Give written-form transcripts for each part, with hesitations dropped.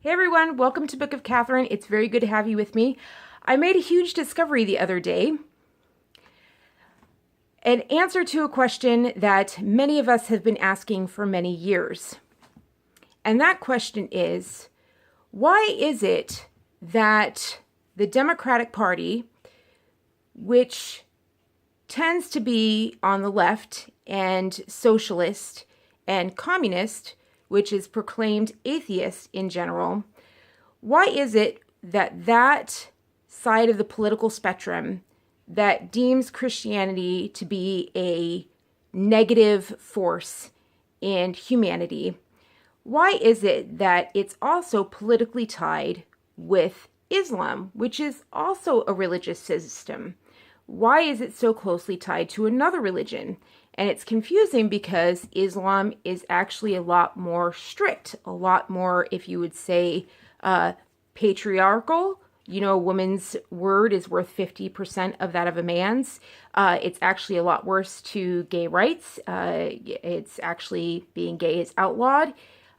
Hey everyone, welcome to Book of Katherine. It's very good to have you with me. I made a huge discovery the other day, an answer to a question that many of us have been asking for many years. And that question is, why is it that the Democratic Party, which tends to be on the left and socialist and communist, which is proclaimed atheist in general, why is it that that side of the political spectrum that deems Christianity to be a negative force in humanity, why is it that it's also politically tied with Islam, which is also a religious system? Why is it so closely tied to another religion? And it's confusing because Islam is actually a lot more strict, a lot more, if you would say, patriarchal. You know, a woman's word is worth 50% of that of a man's. It's actually a lot worse to gay rights. It's actually being gay is outlawed.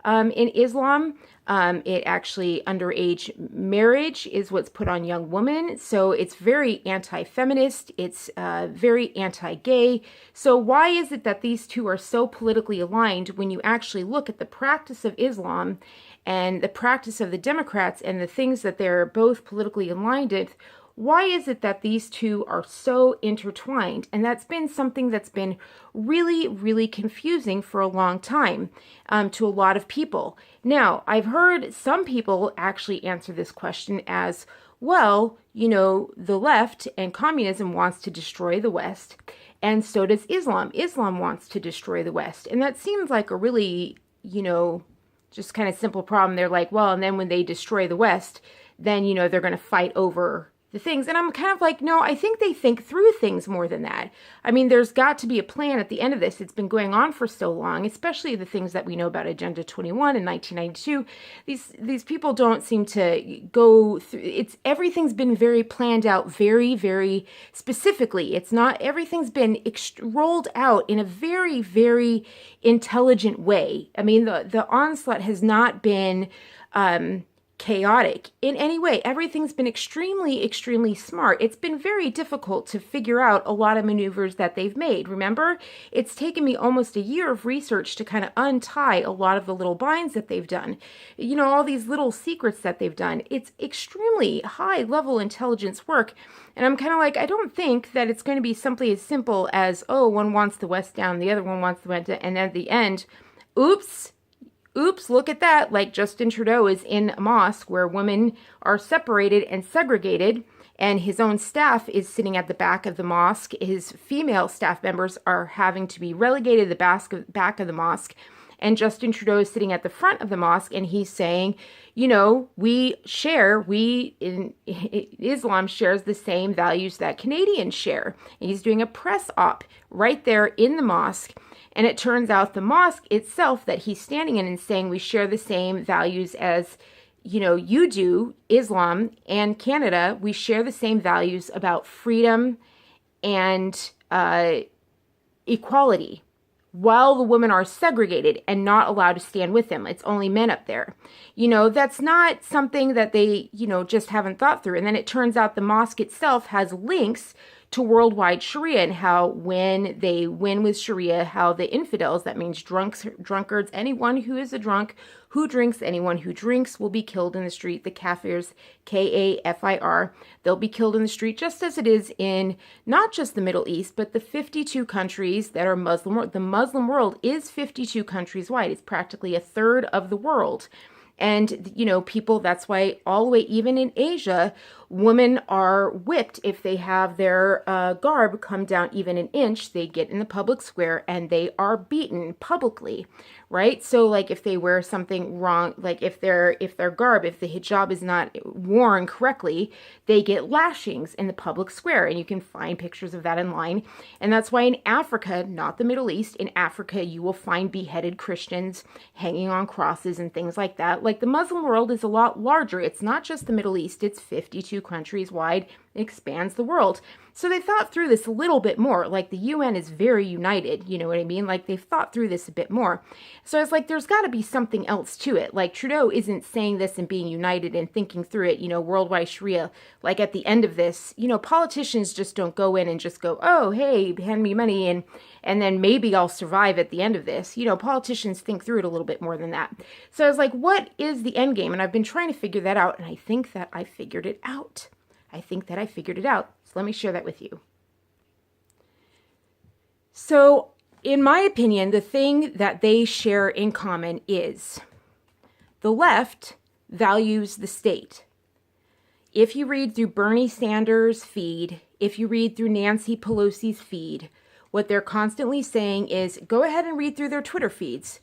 In Islam, it actually underage marriage is what's put on young women. So it's very anti-feminist. It's very anti-gay. So why is it that these two are so politically aligned when you actually look at the practice of Islam and the practice of the Democrats and the things that they're both politically aligned with? Why is it that these two are so intertwined? And that's been something that's been really, really confusing for a long time to a lot of people. Now, I've heard some people actually answer this question as, well, you know, the left and communism wants to destroy the West, and so does Islam. Islam wants to destroy the West. And that seems like a really, you know, just kind of simple problem. They're like, well, and then when they destroy the West, then, you know, they're going to fight over the things. And I'm kind of like, no, I think they think through things more than that. I mean, there's got to be a plan at the end of this. It's been going on for so long, especially the things that we know about Agenda 21 in 1992. These people don't seem to go through, everything's been very planned out, very, very specifically. It's not, everything's been rolled out in a very, very intelligent way. I mean, the onslaught has not been, chaotic in any way. Everything's been extremely, extremely smart. It's been very difficult to figure out a lot of maneuvers that they've made. Remember, it's taken me almost a year of research to kind of untie a lot of the little binds that they've done. You know, all these little secrets that they've done. It's extremely high level intelligence work. And I'm kind of like, I don't think that it's going to be simply as simple as, oh, one wants the West down, the other one wants the West down, and at the end, oops, look at that. Like Justin Trudeau is in a mosque where women are separated and segregated, and his own staff is sitting at the back of the mosque. His female staff members are having to be relegated to the back of the mosque. And Justin Trudeau is sitting at the front of the mosque, and he's saying, you know, Islam shares the same values that Canadians share. And he's doing a press op right there in the mosque. And it turns out the mosque itself that he's standing in and saying we share the same values as, you know, you do, Islam and Canada. We share the same values about freedom and equality, while the women are segregated and not allowed to stand with them. It's only men up there. You know, that's not something that they, you know, just haven't thought through. And then it turns out the mosque itself has links to worldwide Sharia, and how when they win with Sharia, how the infidels, that means drunkards, anyone who is a drunk, who drinks, anyone who drinks will be killed in the street. The kafirs, Kafir, they'll be killed in the street, just as it is in not just the Middle East, but the 52 countries that are Muslim. The Muslim world is 52 countries wide. It's practically a third of the world. And, you know, people, that's why all the way, even in Asia, women are whipped if they have their garb come down even an inch. They get in the public square and they are beaten publicly, right? So like if they wear something wrong, like if their garb, if the hijab is not worn correctly, they get lashings in the public square. And you can find pictures of that online. And that's why in Africa, not the Middle East, in Africa, you will find beheaded Christians hanging on crosses and things like that. Like the Muslim world is a lot larger. It's not just the Middle East, it's 52 countries wide. It expands the world. So they thought through this a little bit more. Like the UN is very united, you know what I mean? Like they've thought through this a bit more. So I was like, there's got to be something else to it. Like Trudeau isn't saying this and being united and thinking through it, worldwide Sharia. Like at the end of this, politicians just don't go in and just go, oh, hey, hand me money and then maybe I'll survive at the end of this. Politicians think through it a little bit more than that. So I was like, what is the end game? And I've been trying to figure that out. And I think that I figured it out. So let me share that with you. So in my opinion, the thing that they share in common is the left values the state. If you read through Bernie Sanders' feed, if you read through Nancy Pelosi's feed, what they're constantly saying is go ahead and read through their Twitter feeds.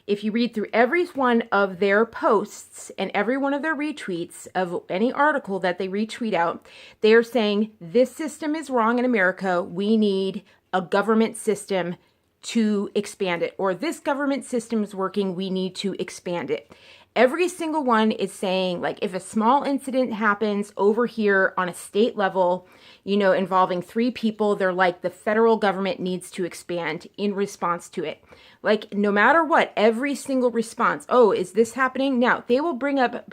If you read through every one of their posts and every one of their retweets of any article that they retweet out, they are saying this system is wrong in America. We need a government system to expand it, or this government system is working, we need to expand it. Every single one is saying, like, if a small incident happens over here on a state level, involving 3 people, they're like, the federal government needs to expand in response to it. Like, no matter what, every single response, oh, is this happening? Now, they will bring up,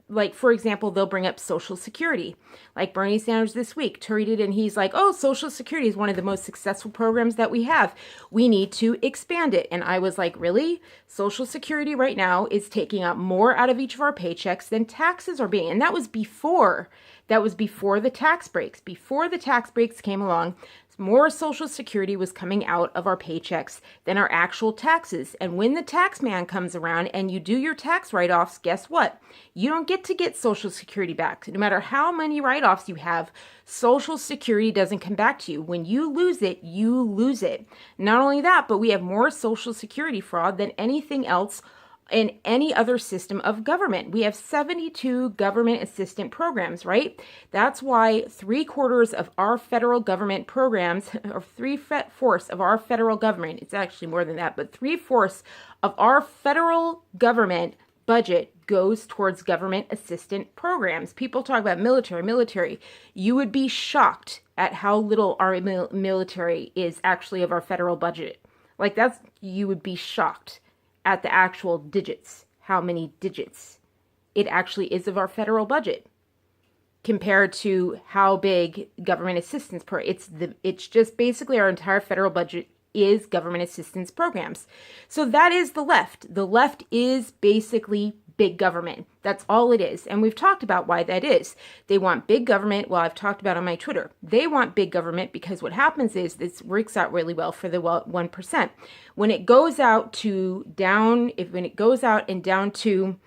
like, for example, they'll bring up Social Security. Like Bernie Sanders this week tweeted, and he's like, oh, Social Security is one of the most successful programs that we have. We need to expand it. And I was like, really? Social Security right now is taking up more out of each of our paychecks than taxes are being. And that was before the tax breaks. Before the tax breaks came along, more Social Security was coming out of our paychecks than our actual taxes. And when the tax man comes around and you do your tax write-offs, guess what? You don't get Social Security back. No matter how many write-offs you have, Social Security doesn't come back to you. When you lose it, you lose it. Not only that, but we have more Social Security fraud than anything else in any other system of government. We have 72 government assistant programs, right? That's why 3/4 of our federal government programs, or 3/4 of our federal government, it's actually more than that, but 3/4 of our federal government budget goes towards government assistant programs. People talk about military. You would be shocked at how little our military is actually of our federal budget. Like you would be shocked at the actual digits, how many digits it actually is of our federal budget compared to how big government assistance it's just basically our entire federal budget is government assistance programs. So that is the left. The left is basically big government. That's all it is. And we've talked about why that is. They want big government. Well, I've talked about on my Twitter. They want big government because what happens is this works out really well for the 1%. When it goes out and down to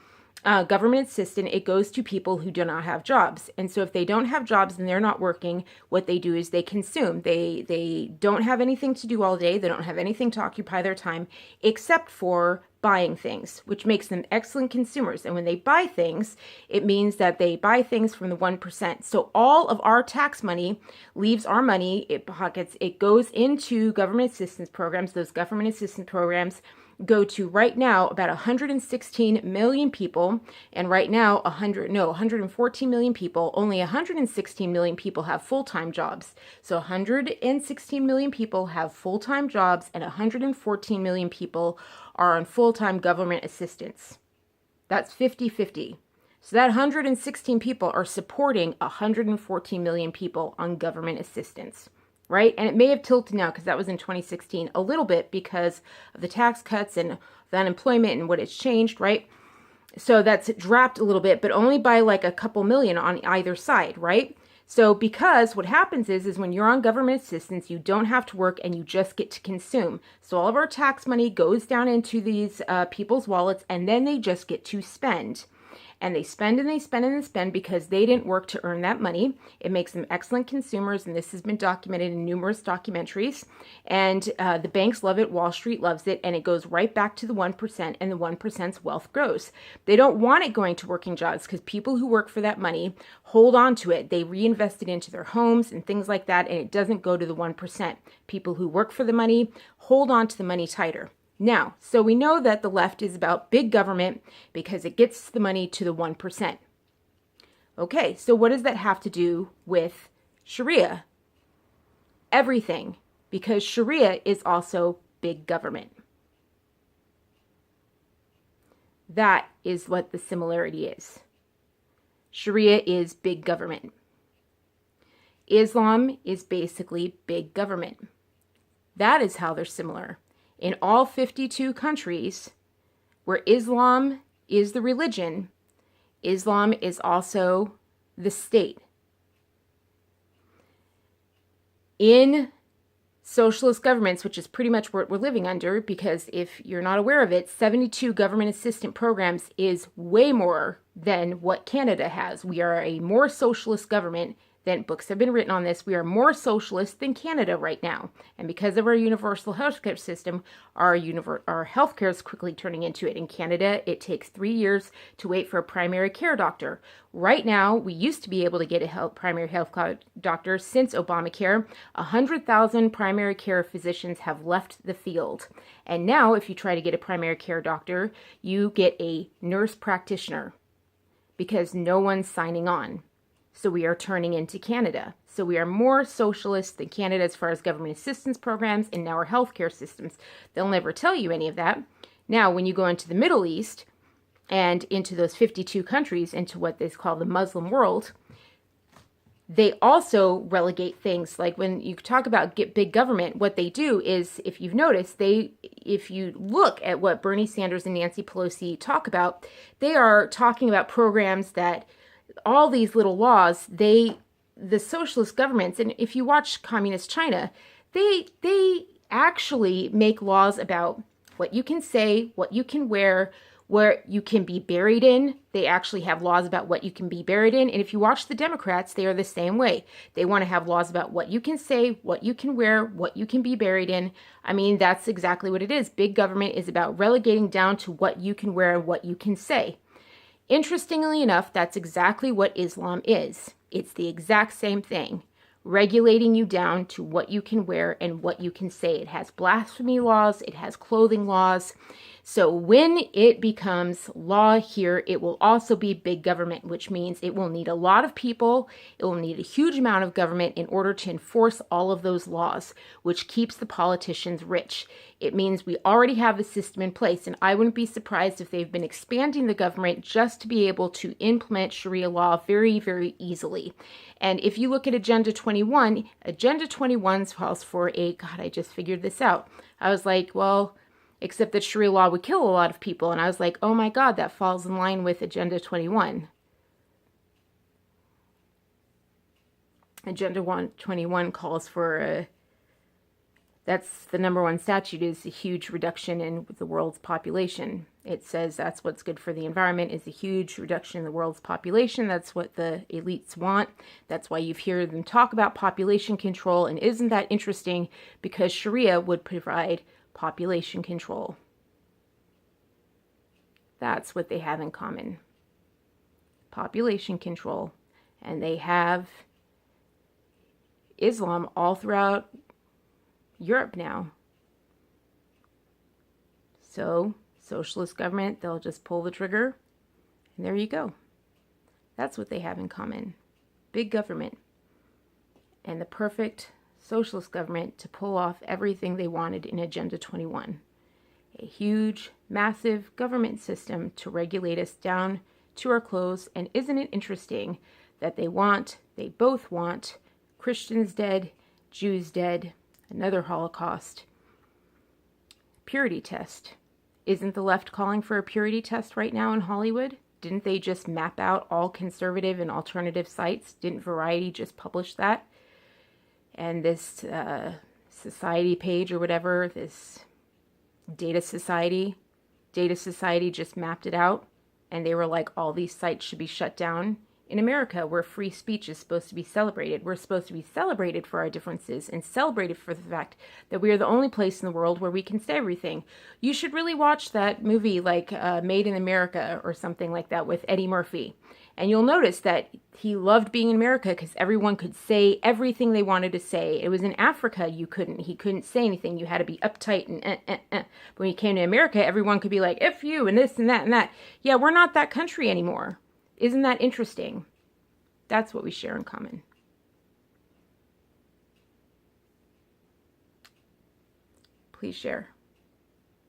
government assistant, it goes to people who do not have jobs. And so if they don't have jobs and they're not working, what they do is they consume. They don't have anything to do all day. They don't have anything to occupy their time except for buying things, which makes them excellent consumers. And when they buy things, it means that they buy things from the 1%. So all of our tax money leaves our money, it goes into government assistance programs. Those government assistance programs go to right now about 116 million people, and right now 114 million people. Only 116 million people have full-time jobs. So 116 million people have full-time jobs, and 114 million people are on full-time government assistance. That's 50-50. So that 116 people are supporting 114 million people on government assistance. Right? And it may have tilted now because that was in 2016 a little bit because of the tax cuts and the unemployment and what it's changed, right? So that's dropped a little bit, but only by like a couple million on either side, right? So because what happens is when you're on government assistance, you don't have to work and you just get to consume. So all of our tax money goes down into these people's wallets, and then they just get to spend. And they spend and they spend and they spend because they didn't work to earn that money. It makes them excellent consumers, and this has been documented in numerous documentaries. And the banks love it, Wall Street loves it, and it goes right back to the 1%, and the 1%'s wealth grows. They don't want it going to working jobs because people who work for that money hold on to it. They reinvest it into their homes and things like that, and it doesn't go to the 1%. People who work for the money hold on to the money tighter. Now, so we know that the left is about big government because it gets the money to the 1%. Okay, so what does that have to do with Sharia? Everything, because Sharia is also big government. That is what the similarity is. Sharia is big government. Islam is basically big government. That is how they're similar. In all 52 countries where Islam is the religion, Islam is also the state. In socialist governments, which is pretty much what we're living under, because if you're not aware of it, 72 government assistance programs is way more than what Canada has. We are a more socialist government than, books have been written on this, we are more socialist than Canada right now. And because of our universal healthcare system, our healthcare is quickly turning into it. In Canada, it takes 3 years to wait for a primary care doctor. Right now, we used to be able to get a primary health doctor since Obamacare. 100,000 primary care physicians have left the field. And now, if you try to get a primary care doctor, you get a nurse practitioner because no one's signing on. So we are turning into Canada. So we are more socialist than Canada as far as government assistance programs and now our healthcare systems. They'll never tell you any of that. Now, when you go into the Middle East and into those 52 countries, into what they call the Muslim world, they also relegate things. Like when you talk about big government, what they do is, if you've noticed, if you look at what Bernie Sanders and Nancy Pelosi talk about, they are talking about programs that all these little laws, the socialist governments, and if you watch communist China, they actually make laws about what you can say, what you can wear, where you can be buried in. They actually have laws about what you can be buried in. And if you watch the Democrats, they are the same way. They want to have laws about what you can say, what you can wear, what you can be buried in. I mean, that's exactly what it is. Big government is about relegating down to what you can wear and what you can say. Interestingly enough, that's exactly what Islam is. It's the exact same thing, regulating you down to what you can wear and what you can say. It has blasphemy laws, it has clothing laws. So when it becomes law here, it will also be big government, which means it will need a lot of people. It will need a huge amount of government in order to enforce all of those laws, which keeps the politicians rich. It means we already have the system in place, and I wouldn't be surprised if they've been expanding the government just to be able to implement Sharia law very, very easily. And if you look at Agenda 21, Agenda 21 calls for God, I just figured this out. I was like, well, except that Sharia law would kill a lot of people. And I was like, oh my God, that falls in line with Agenda 21. Agenda 21 calls for, that's the number one statute, is a huge reduction in the world's population. It says that's what's good for the environment, is a huge reduction in the world's population. That's what the elites want. That's why you hear them talk about population control. And isn't that interesting? Because Sharia would provide population control. That's what they have in common. Population control. And they have Islam all throughout Europe now. So, socialist government, they'll just pull the trigger, and there you go. That's what they have in common. Big government. And the perfect socialist government to pull off everything they wanted in Agenda 21. A huge, massive government system to regulate us down to our clothes. And isn't it interesting that they both want Christians dead, Jews dead, another Holocaust. Purity test. Isn't the left calling for a purity test right now in Hollywood? Didn't they just map out all conservative and alternative sites? Didn't Variety just publish that? And this society page or whatever, this Data Society just mapped it out. And they were like, all these sites should be shut down. In America, where free speech is supposed to be celebrated, we're supposed to be celebrated for our differences and celebrated for the fact that we are the only place in the world where we can say everything. You should really watch that movie like Made in America or something like that with Eddie Murphy. And you'll notice that he loved being in America because everyone could say everything they wanted to say. It was in Africa he couldn't say anything. You had to be uptight and But when he came to America, everyone could be like, F you and this and that and that. Yeah, we're not that country anymore. Isn't that interesting? That's what we share in common. Please share,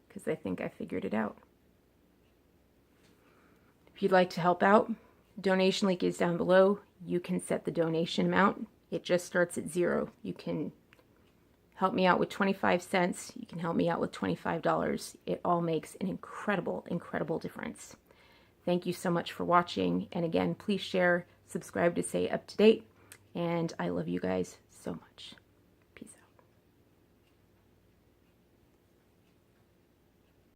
because I think I figured it out. you'd like to help out, donation link is down below. You can set the donation amount. It just starts at 0. You can help me out with 25 cents. You can help me out with $25. It all makes an incredible, incredible difference. Thank you so much for watching. And again, please share, subscribe to stay up to date. And I love you guys so much.